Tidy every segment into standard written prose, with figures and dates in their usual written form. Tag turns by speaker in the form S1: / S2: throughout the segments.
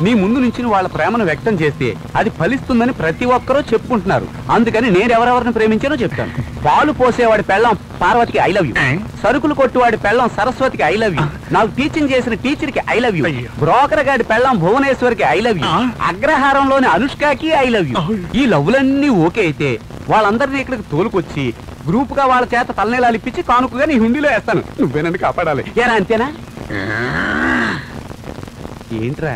S1: నీ ముందు నుంచి వాళ్ళ ప్రేమను వ్యక్తం చేస్తే అది ఫలిస్తుందని ప్రతి ఒక్కరూ చెప్పుకుంటున్నారు. అందుకని నేను ఎవరెవరిని ప్రేమించానో చెప్తాను. పాలు పోసేవాడి పెళ్ళం పార్వతికి ఐ లవ్ యూ, సరుకులు కొట్టువాడి పెళ్ళం సరస్వతికి ఐ లవ్ యూ, నాకు టీచింగ్ చేసిన టీచర్ కి ఐ లవ్ యూ, బ్రోకర్ గాడి పెళ్ళం భువనేశ్వరికి ఐ లవ్ యూ, అగ్రహారంలోని అనుష్కకి ఐ లవ్ యూ. ఈ లవ్లన్నీ ఓకే అయితే వాళ్ళందరినీ ఇక్కడికి తోలుకొచ్చి గ్రూప్ గా వాళ్ళ చేత తలనీలాలు ఇప్పించి కానుకగా నీ హుండీలో వేస్తాను. నువ్వే నన్ను కాపాడాలి. ఏరా అంతేనా? ఏంట్రా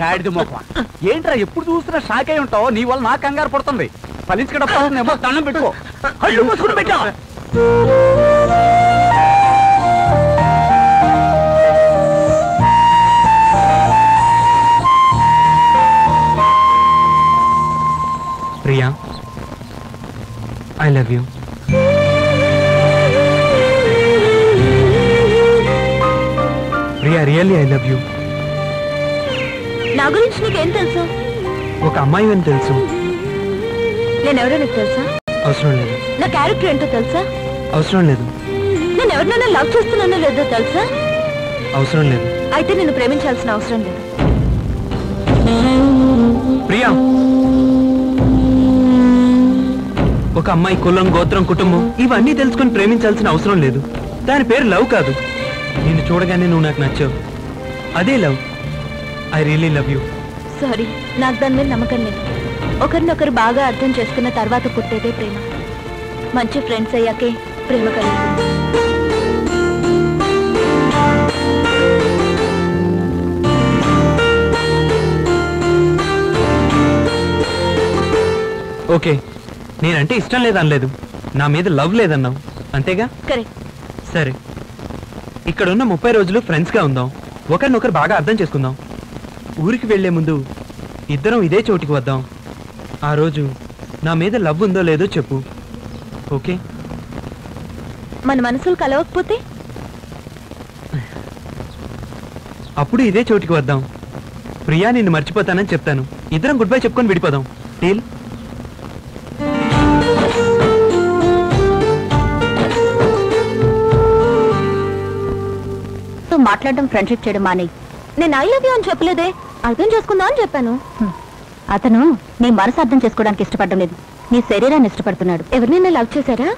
S1: గాడిద మొక్క, ఏంట్రా ఎప్పుడు చూస్తున్నా షాక్ అయి ఉంటావు? నీ వల్ల నాకు కంగారు పడుతుంది. ఫలించడం దండం పెట్టుకో. అయ్యో మూసుకుని పెట్టా.
S2: Priya, I love you. Priya, really I love you.
S3: నా గురించి నీకేం తెలుసు?
S2: ఒక అమ్మాయి అని తెలుసు.
S3: నేనెవరో నీకు తెలుసా?
S2: అవసరం లేదు.
S3: నా క్యారెక్టర్ ఏంటో తెలుసా?
S2: అవసరం లేదు.
S3: నేను ఎవరినైనా లవ్ చేస్తున్నానో లేదో తెలుసా?
S2: అవసరం లేదు.
S3: అయితే నిన్ను ప్రేమించాల్సిన అవసరం లేదు.
S2: ప్రియా, ఒక అమ్మాయి కులం, గోత్రం, కుటుంబం ఇవన్నీ తెలుసుకొని ప్రేమించాల్సిన అవసరం లేదు. దాని పేరు లవ్ కాదు. నిన్ను చూడగానే నువ్వు నాకు నచ్చావు, అదే love. I really love you.
S3: Sorry, నాకు దాని మీద నమ్మకం లేదు. ఒకరినొకరు బాగా అర్థం చేసుకున్న తర్వాత పుట్టేదే ప్రేమ. మంచి ఫ్రెండ్స్ అయ్యాకే ప్రేమ కలుగుతుంది.
S2: ఓకే, నేనంటే ఇష్టం లేదనలేదు, నా మీద లవ్ లేదన్నావు, అంతేగా?
S3: కరెక్ట్.
S2: సరే, ఇక్కడున్న 30 రోజులు ఫ్రెండ్స్గా ఉందాం, ఒకరినొకరు బాగా అర్థం చేసుకుందాం. ఊరికి వెళ్లే ముందు ఇద్దరం ఇదే చోటికి వద్దాం. ఆ రోజు నా మీద లవ్ ఉందో లేదో చెప్పు, ఓకే?
S3: మన మనసులు కలవకపోతే
S2: అప్పుడు ఇదే చోటికి వద్దాం. ప్రియా, నిన్ను మర్చిపోతానని చెప్తాను. ఇద్దరం గుడ్ బై చెప్పుకొని విడిపోదాం. డీల్?
S3: మాట్లాడడం, ఫ్రెండ్షిప్ చేయడం మానే. నేను ఐ లవ్ యూ అని చెప్పలేదే, అర్థం చేసుకుందా అని చెప్పాను. అతను నీ మనసు అర్థం చేసుకోవడానికి ఇష్టపడడం లేదు, నీ శరీరాన్ని ఇష్టపడుతున్నాడు. ఎవరినైనా లవ్ చేశారా?